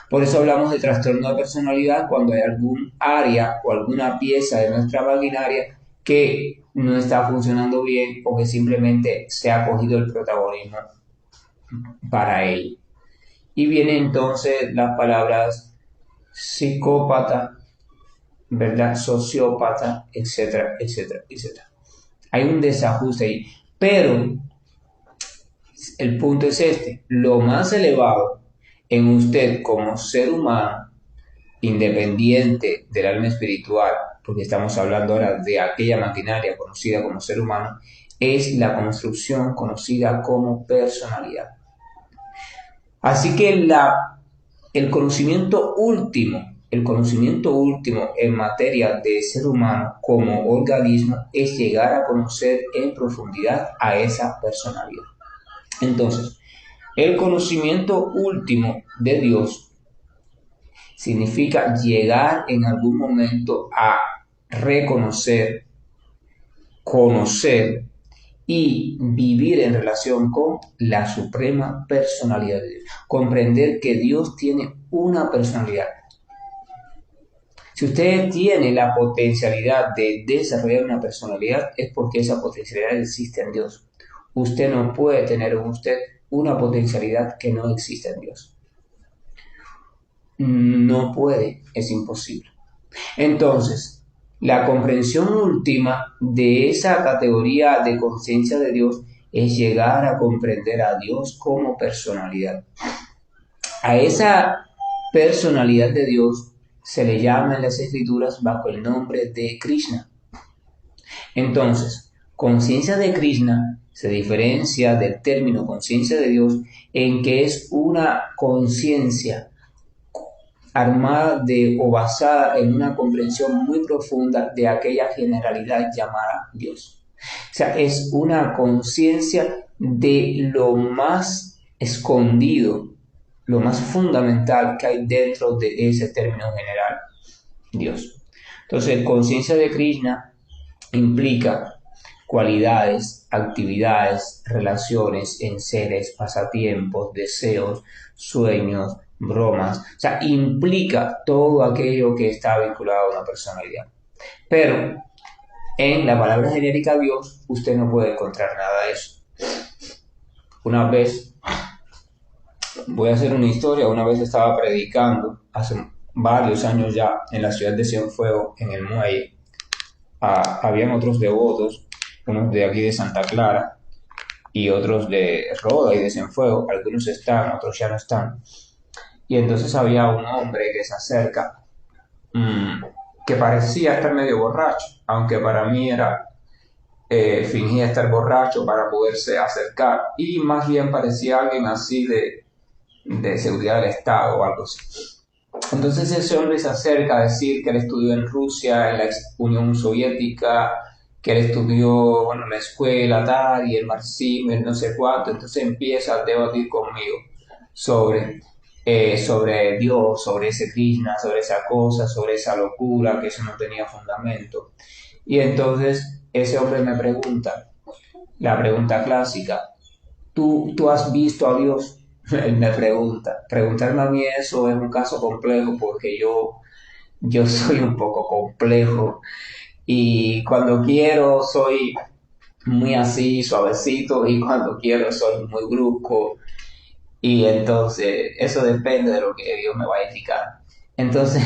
Por eso hablamos de trastorno de personalidad cuando hay algún área o alguna pieza de nuestra maquinaria que no está funcionando bien o que simplemente se ha cogido el protagonismo para ello. Y vienen entonces las palabras psicópata, ¿verdad? Sociópata, etcétera, etcétera, etcétera. Hay un desajuste ahí, pero el punto es este: lo más elevado en usted como ser humano, independiente del alma espiritual, porque estamos hablando ahora de aquella maquinaria conocida como ser humano, es la construcción conocida como personalidad. Así que el conocimiento último en materia de ser humano como organismo es llegar a conocer en profundidad a esa personalidad. Entonces, el conocimiento último de Dios significa llegar en algún momento a reconocer, conocer y vivir en relación con la suprema personalidad de Dios. Comprender que Dios tiene una personalidad. Si usted tiene la potencialidad de desarrollar una personalidad, es porque esa potencialidad existe en Dios. Usted no puede tener en usted una potencialidad que no existe en Dios. No puede, es imposible. Entonces, la comprensión última de esa categoría de conciencia de Dios es llegar a comprender a Dios como personalidad. A esa personalidad de Dios se le llama en las escrituras bajo el nombre de Krishna. Entonces, conciencia de Krishna se diferencia del término conciencia de Dios en que es una conciencia armada de o basada en una comprensión muy profunda de aquella generalidad llamada Dios. O sea, es una conciencia de lo más escondido, lo más fundamental que hay dentro de ese término general, Dios. Entonces, conciencia de Krishna implica cualidades, actividades, relaciones, enseres, pasatiempos, deseos, sueños, bromas. O sea, implica todo aquello que está vinculado a una personalidad. Pero en la palabra genérica Dios, usted no puede encontrar nada de eso. Una vez, voy a hacer una historia, una vez estaba predicando, hace varios años ya, en la ciudad de Cienfuegos, en el muelle. Habían otros devotos, unos de aquí de Santa Clara y otros de Roda y de Cienfuegos. Algunos están, otros ya no están. Y entonces había un hombre que se acerca, que parecía estar medio borracho, aunque para mí fingía estar borracho para poderse acercar, y más bien parecía alguien así de seguridad del Estado o algo así. Entonces ese hombre se acerca a decir que él estudió en Rusia, en la Unión Soviética, que él estudió, bueno, en la escuela tal, y el marxismo, y no sé cuánto. Entonces empieza a debatir conmigo sobre Dios, sobre ese Krishna, sobre esa cosa, sobre esa locura, que eso no tenía fundamento. Y entonces ese hombre me pregunta, la pregunta clásica: ¿tú has visto a Dios? Él me pregunta. Preguntarme a mí eso es un caso complejo porque yo soy un poco complejo, y cuando quiero soy muy así, suavecito, y cuando quiero soy muy brusco, y entonces eso depende de lo que Dios me vaya a indicar. Entonces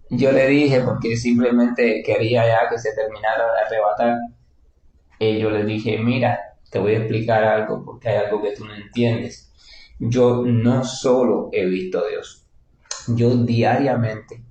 yo le dije, porque simplemente quería ya que se terminara de arrebatar, y yo le dije: mira, te voy a explicar algo porque hay algo que tú no entiendes. Yo no solo he visto a Dios, yo diariamente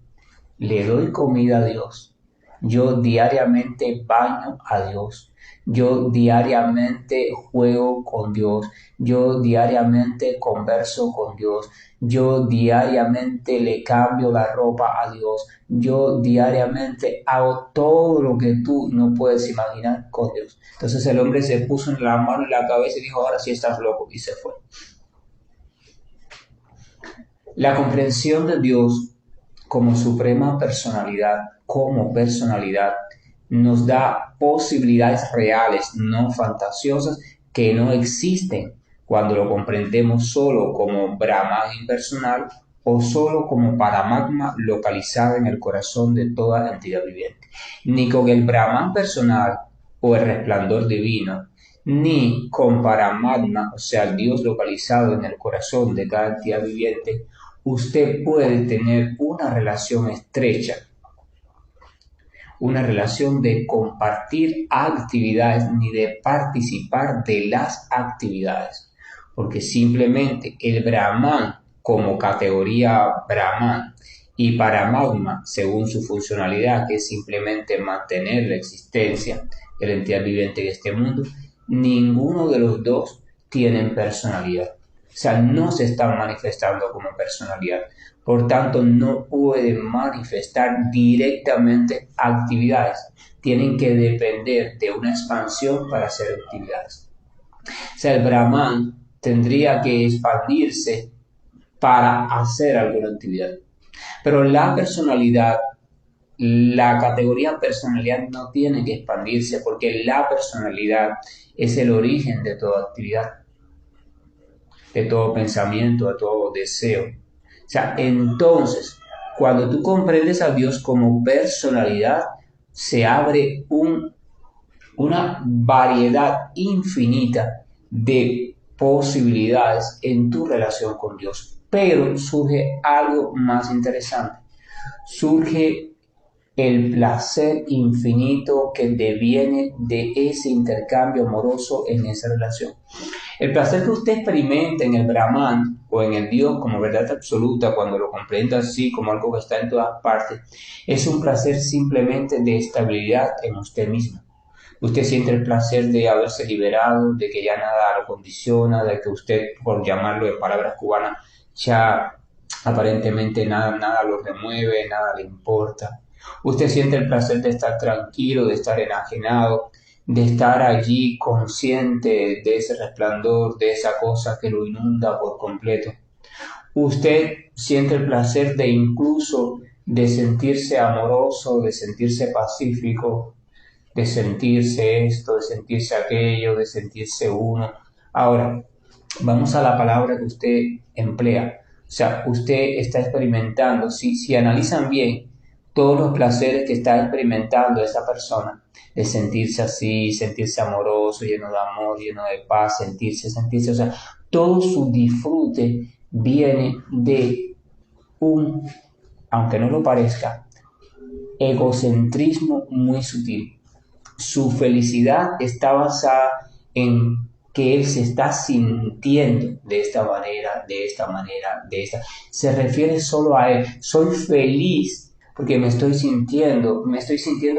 le doy comida a Dios, yo diariamente baño a Dios, yo diariamente juego con Dios, yo diariamente converso con Dios, yo diariamente le cambio la ropa a Dios, yo diariamente hago todo lo que tú no puedes imaginar con Dios. Entonces el hombre se puso en la mano en la cabeza y dijo: ahora sí estás loco, y se fue. La comprensión de Dios como suprema personalidad, como personalidad, nos da posibilidades reales, no fantasiosas, que no existen cuando lo comprendemos solo como Brahman impersonal o solo como Paramatma localizado en el corazón de toda entidad viviente. Ni con el Brahman personal o el resplandor divino, ni con Paramatma, o sea, el Dios localizado en el corazón de cada entidad viviente, usted puede tener una relación estrecha, una relación de compartir actividades ni de participar de las actividades, porque simplemente el Brahman como categoría Brahman y Paramatma según su funcionalidad, que es simplemente mantener la existencia de la entidad viviente en este mundo, ninguno de los dos tienen personalidad. O sea, no se están manifestando como personalidad. Por tanto, no pueden manifestar directamente actividades. Tienen que depender de una expansión para hacer actividades. O sea, el Brahman tendría que expandirse para hacer alguna actividad. Pero la personalidad, la categoría personalidad no tiene que expandirse, porque la personalidad es el origen de toda actividad, de todo pensamiento, de todo deseo. O sea, entonces, cuando tú comprendes a Dios como personalidad, se abre una variedad infinita de posibilidades en tu relación con Dios. Pero surge algo más interesante. Surge el placer infinito que deviene de ese intercambio amoroso en esa relación. El placer que usted experimenta en el Brahman o en el Dios como verdad absoluta, cuando lo comprende así como algo que está en todas partes, es un placer simplemente de estabilidad en usted mismo. Usted siente el placer de haberse liberado, de que ya nada lo condiciona, de que usted, por llamarlo en palabras cubanas, ya aparentemente nada lo remueve, nada le importa. Usted siente el placer de estar tranquilo, de estar enajenado, de estar allí consciente de ese resplandor, de esa cosa que lo inunda por completo. Usted siente el placer de incluso de sentirse amoroso, de sentirse pacífico, de sentirse esto, de sentirse aquello, de sentirse uno. Ahora, vamos a la palabra que usted emplea. O sea, usted está experimentando, si analizan bien todos los placeres que está experimentando esa persona, de sentirse así, sentirse amoroso, lleno de amor, lleno de paz, sentirse, o sea, todo su disfrute viene de un, aunque no lo parezca, egocentrismo muy sutil. Su felicidad está basada en que él se está sintiendo de esta manera, de esta manera, de esta. Se refiere solo a él. Soy feliz porque me estoy sintiendo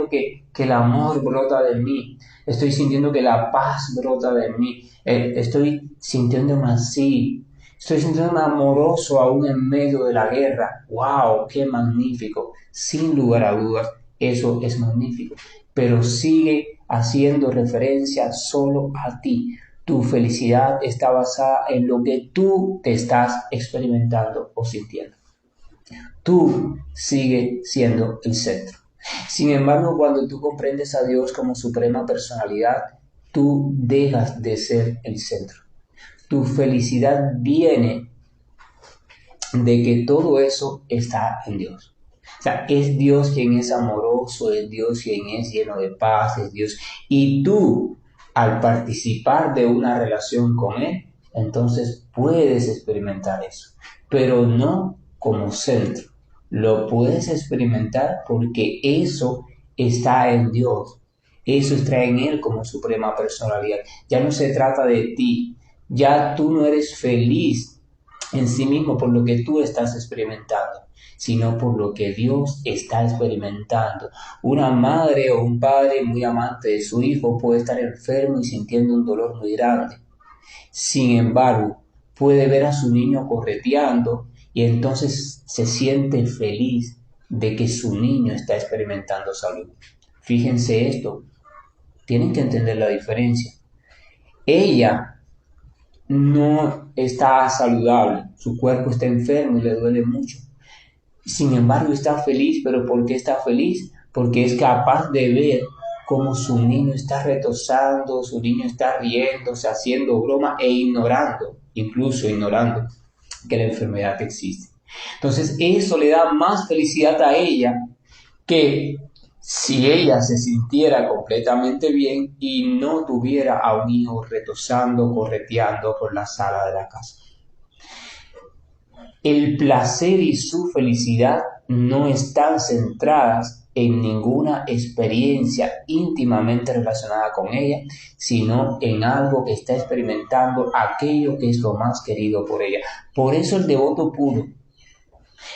que el amor brota de mí, estoy sintiendo que la paz brota de mí, estoy sintiéndome así, estoy sintiéndome amoroso aún en medio de la guerra. ¡Wow! ¡Qué magnífico! Sin lugar a dudas, eso es magnífico, pero sigue haciendo referencia solo a ti. Tu felicidad está basada en lo que tú te estás experimentando o sintiendo. Tú sigues siendo el centro. Sin embargo, cuando tú comprendes a Dios como suprema personalidad, tú dejas de ser el centro. Tu felicidad viene de que todo eso está en Dios. O sea, es Dios quien es amoroso, es Dios quien es lleno de paz, es Dios. Y tú, al participar de una relación con Él, entonces puedes experimentar eso, pero no como centro. Lo puedes experimentar porque eso está en Dios. Eso está en Él como suprema personalidad. Ya no se trata de ti. Ya tú no eres feliz en sí mismo por lo que tú estás experimentando, sino por lo que Dios está experimentando. Una madre o un padre muy amante de su hijo puede estar enfermo y sintiendo un dolor muy grande. Sin embargo, puede ver a su niño correteando y entonces se siente feliz de que su niño está experimentando salud. Fíjense esto, tienen que entender la diferencia. Ella no está saludable, su cuerpo está enfermo y le duele mucho. Sin embargo, está feliz, pero ¿por qué está feliz? Porque es capaz de ver cómo su niño está retosando, su niño está riéndose, haciendo broma e ignorando, incluso ignorando que la enfermedad existe. Entonces, eso le da más felicidad a ella que si ella se sintiera completamente bien y no tuviera a un hijo retosando, correteando por la sala de la casa. El placer y su felicidad no están centradas en ninguna experiencia íntimamente relacionada con ella, sino en algo que está experimentando aquello que es lo más querido por ella. Por eso el devoto puro,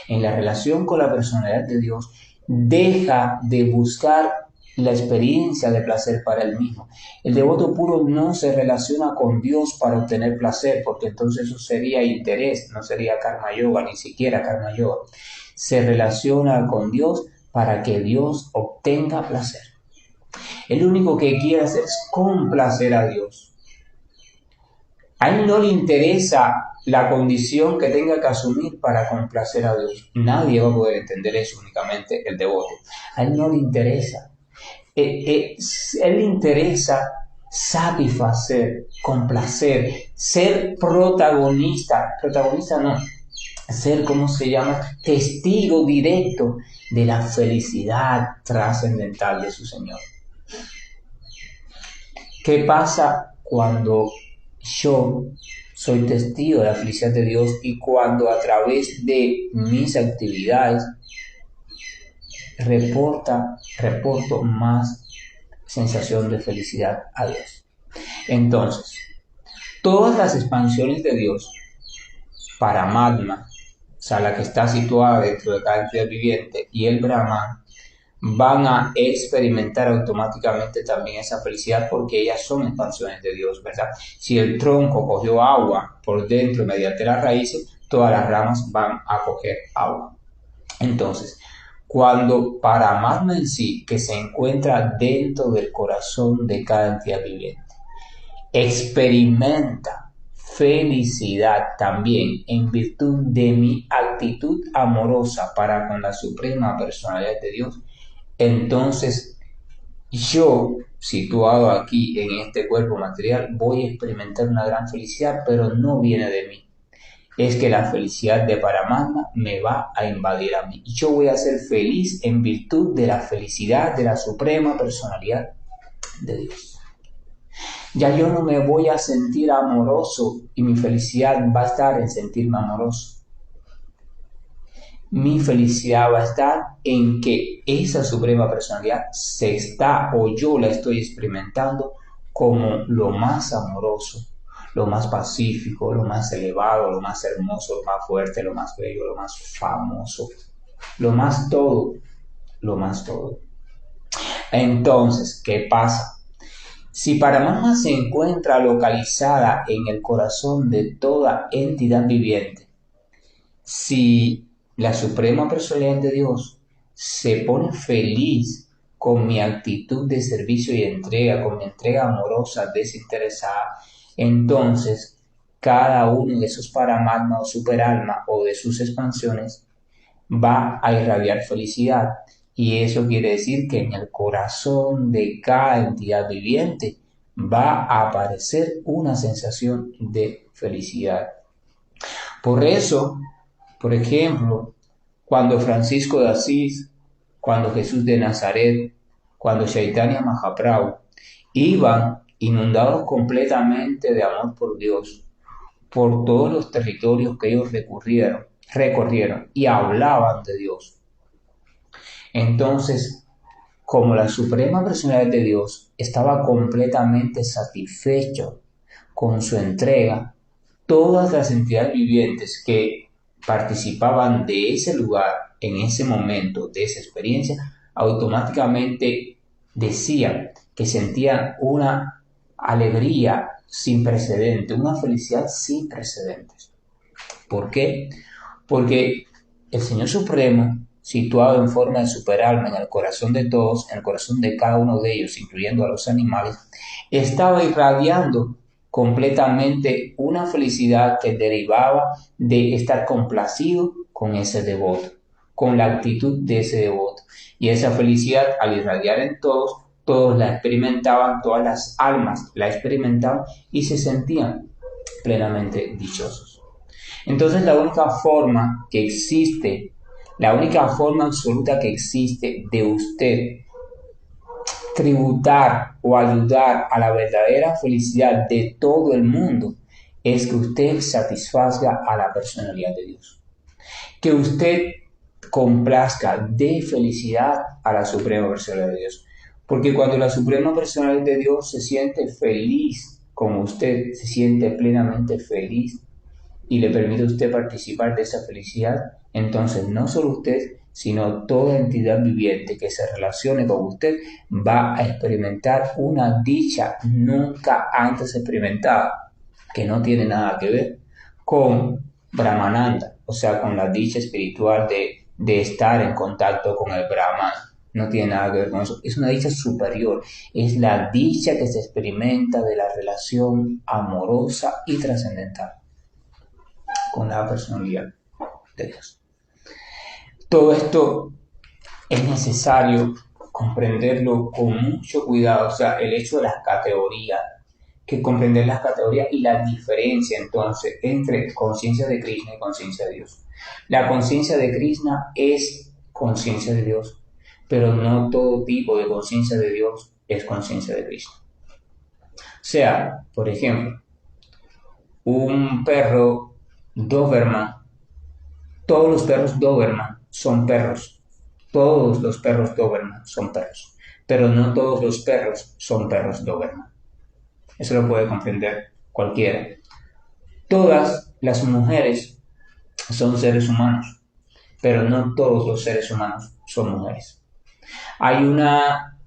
en la relación con la personalidad de Dios, deja de buscar la experiencia de placer para él mismo. El devoto puro no se relaciona con Dios para obtener placer, porque entonces eso sería interés, no sería karma yoga, ni siquiera karma yoga. Se relaciona con Dios para que Dios obtenga placer. El único que quiere hacer es complacer a Dios. A él no le interesa la condición que tenga que asumir para complacer a Dios. Nadie va a poder entender eso, únicamente el devoto. A él no le interesa. Él le interesa satisfacer, complacer, ser protagonista no, ser, ¿cómo se llama? Testigo directo de la felicidad trascendental de su Señor. ¿Qué pasa cuando yo soy testigo de la felicidad de Dios y cuando a través de mis actividades reporto más sensación de felicidad a Dios? Entonces, todas las expansiones de Dios, Paramatma, o sea, la que está situada dentro de cada entidad viviente, y el Brahman, van a experimentar automáticamente también esa felicidad porque ellas son expansiones de Dios, ¿verdad? Si el tronco cogió agua por dentro mediante las raíces, todas las ramas van a coger agua. Entonces, cuando Paramatma en sí, que se encuentra dentro del corazón de cada entidad viviente, experimenta felicidad también en virtud de mi actitud amorosa para con la suprema personalidad de Dios, entonces yo, situado aquí en este cuerpo material, voy a experimentar una gran felicidad, pero no viene de mí. Es que la felicidad de Paramatma me va a invadir a mí. Y yo voy a ser feliz en virtud de la felicidad de la suprema personalidad de Dios. Ya yo no me voy a sentir amoroso y mi felicidad va a estar en sentirme amoroso. Mi felicidad va a estar en que esa suprema personalidad se está o yo la estoy experimentando como lo más amoroso, lo más pacífico, lo más elevado, lo más hermoso, lo más fuerte, lo más bello, lo más famoso, lo más todo, lo más todo. Entonces, ¿qué pasa? Si Paramatma se encuentra localizada en el corazón de toda entidad viviente, si la Suprema Personalidad de Dios se pone feliz con mi actitud de servicio y entrega, con mi entrega amorosa, desinteresada, entonces cada uno de esos paramatma o superalma o de sus expansiones va a irradiar felicidad. Y eso quiere decir que en el corazón de cada entidad viviente va a aparecer una sensación de felicidad. Por eso, por ejemplo, cuando Francisco de Asís, cuando Jesús de Nazaret, cuando Chaitanya Mahaprabhu iban inundados completamente de amor por Dios, por todos los territorios que ellos recorrieron y hablaban de Dios. Entonces, como la suprema personalidad de Dios estaba completamente satisfecho con su entrega, todas las entidades vivientes que participaban de ese lugar, en ese momento, de esa experiencia, automáticamente decían que sentían una alegría sin precedentes, una felicidad sin precedentes. ¿Por qué? Porque el Señor Supremo, situado en forma de superalma en el corazón de todos, en el corazón de cada uno de ellos, incluyendo a los animales, estaba irradiando completamente una felicidad que derivaba de estar complacido con ese devoto, con la actitud de ese devoto. Y esa felicidad, al irradiar en todos, todos la experimentaban, todas las almas la experimentaban y se sentían plenamente dichosos. Entonces la única forma que existe, la única forma absoluta que existe de usted tributar o ayudar a la verdadera felicidad de todo el mundo es que usted satisfaga a la personalidad de Dios. Que usted complazca de felicidad a la suprema personalidad de Dios. Porque cuando la suprema personalidad de Dios se siente feliz con usted, se siente plenamente feliz y le permite a usted participar de esa felicidad, entonces no solo usted, sino toda entidad viviente que se relacione con usted va a experimentar una dicha nunca antes experimentada, que no tiene nada que ver con Brahmananda, o sea, con la dicha espiritual de estar en contacto con el Brahman. No tiene nada que ver con eso. Es una dicha superior. Es la dicha que se experimenta de la relación amorosa y trascendental con la personalidad de Dios. Todo esto es necesario comprenderlo con mucho cuidado, o sea, el hecho de las categorías, que comprender las categorías y la diferencia entonces entre conciencia de Krishna y conciencia de Dios. La conciencia de Krishna es conciencia de Dios, pero no todo tipo de conciencia de Dios es conciencia de Krishna. O sea, por ejemplo, un perro Doberman, todos los perros Doberman son perros, todos los perros Doberman son perros, pero no todos los perros son perros Doberman. Eso lo puede comprender cualquiera. Todas las mujeres son seres humanos, pero no todos los seres humanos son mujeres. Hay una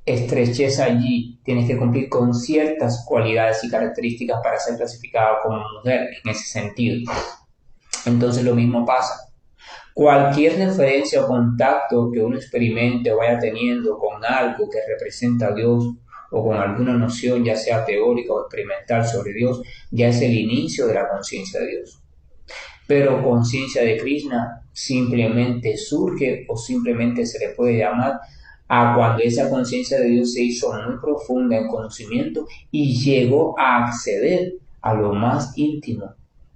estrechez allí, tienes que cumplir con ciertas cualidades y características para ser clasificado como mujer en ese sentido. Entonces lo mismo pasa. Cualquier referencia o contacto que uno experimente o vaya teniendo con algo que representa a Dios o con alguna noción, ya sea teórica o experimental sobre Dios, ya es el inicio de la conciencia de Dios. Pero conciencia de Krishna simplemente surge o simplemente se le puede llamar a cuando esa conciencia de Dios se hizo muy profunda en conocimiento y llegó a acceder a lo más íntimo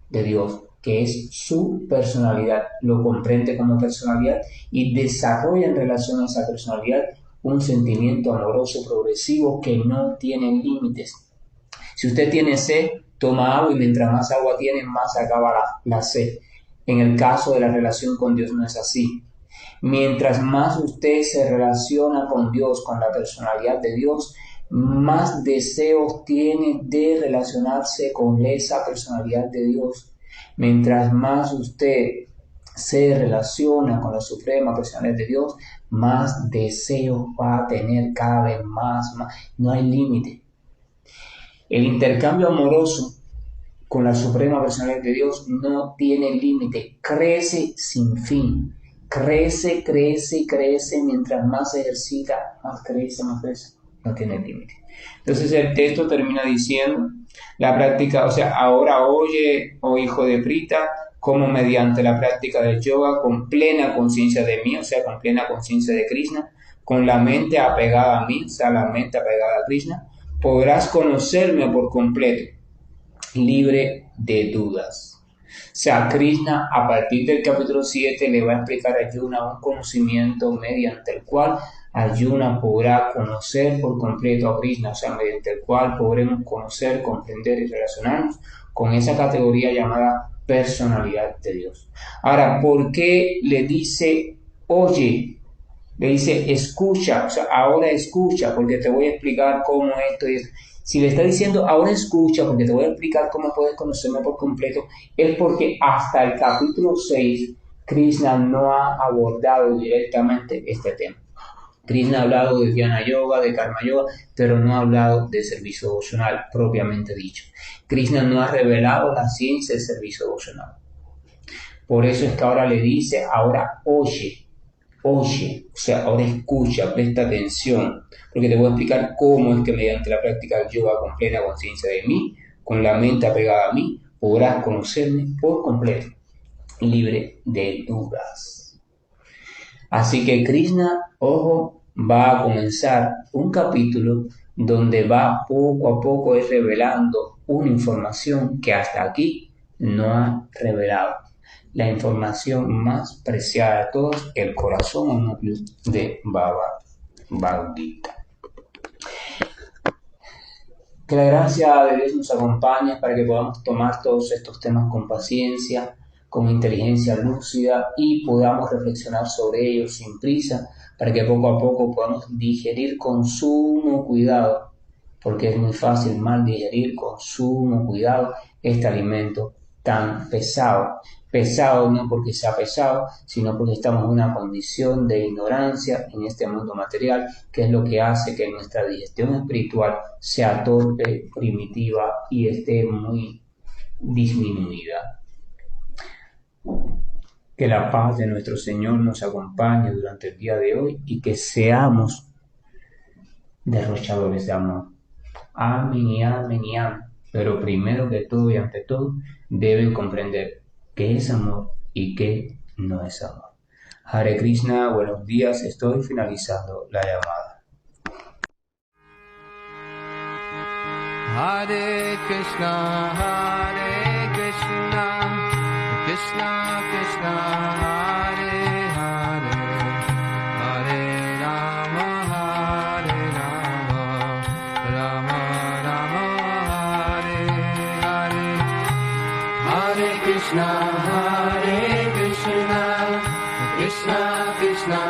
de Dios, que es su personalidad. Lo comprende como personalidad y desarrolla en relación a esa personalidad un sentimiento amoroso progresivo que no tiene límites. Si usted tiene sed, toma agua y mientras más agua tiene, más acaba la sed. En el caso de la relación con Dios no es así. Mientras más usted se relaciona con Dios, con la personalidad de Dios, más deseos tiene de relacionarse con esa personalidad de Dios. Mientras más usted se relaciona con la suprema personalidad de Dios, más deseos va a tener cada vez más. No hay límite. El intercambio amoroso con la suprema personalidad de Dios no tiene límite, crece sin fin. Crece, crece, crece, mientras más se ejercita, más crece, no tiene límite. Entonces el texto termina diciendo, la práctica, o sea, ahora oye, oh hijo de Prita, como mediante la práctica del yoga, con plena conciencia de mí, o sea, con plena conciencia de Krishna, con la mente apegada a mí, o sea, la mente apegada a Krishna, podrás conocerme por completo, libre de dudas. O sea, Krishna a partir del capítulo 7 le va a explicar a Arjuna un conocimiento mediante el cual Arjuna podrá conocer por completo a Krishna, o sea, mediante el cual podremos conocer, comprender y relacionarnos con esa categoría llamada personalidad de Dios. Ahora, ¿por qué le dice oye? Le dice escucha, o sea, ahora escucha, porque te voy a explicar cómo esto y esto. Si le está diciendo ahora escucha, porque te voy a explicar cómo puedes conocerme por completo, es porque hasta el capítulo 6 Krishna no ha abordado directamente este tema. Krishna ha hablado de Dhyana Yoga, de Karma Yoga, pero no ha hablado de servicio devocional propiamente dicho. Krishna no ha revelado la ciencia del servicio devocional. Por eso es que ahora le dice, ahora oye, o sea, ahora escucha, presta atención, porque te voy a explicar cómo es que mediante la práctica del yoga con plena conciencia de mí, con la mente apegada a mí, podrás conocerme por completo, libre de dudas. Así que Krishna, ojo, va a comenzar un capítulo donde va poco a poco revelando una información que hasta aquí no ha revelado. La información más preciada de todos, el corazón de Bhagavad Gita. Que la gracia de Dios nos acompañe para que podamos tomar todos estos temas con paciencia, con inteligencia lúcida y podamos reflexionar sobre ellos sin prisa, para que poco a poco podamos digerir con sumo cuidado, porque es muy fácil mal digerir con sumo cuidado este alimento tan pesado. Pesado no porque sea pesado, sino porque estamos en una condición de ignorancia en este mundo material, que es lo que hace que nuestra digestión espiritual sea torpe, primitiva y esté muy disminuida. Que la paz de nuestro Señor nos acompañe durante el día de hoy y que seamos derrochadores de amor. Amén y amén y amén. Pero primero que todo y ante todo, deben comprender qué es amor y qué no es amor. Hare Krishna, buenos días, estoy finalizando la llamada. Hare Krishna, Krishna Krishna, Hare Hare, Hare Rama, Rama Rama, Hare Hare. Hare Krishna, Krishna Krishna.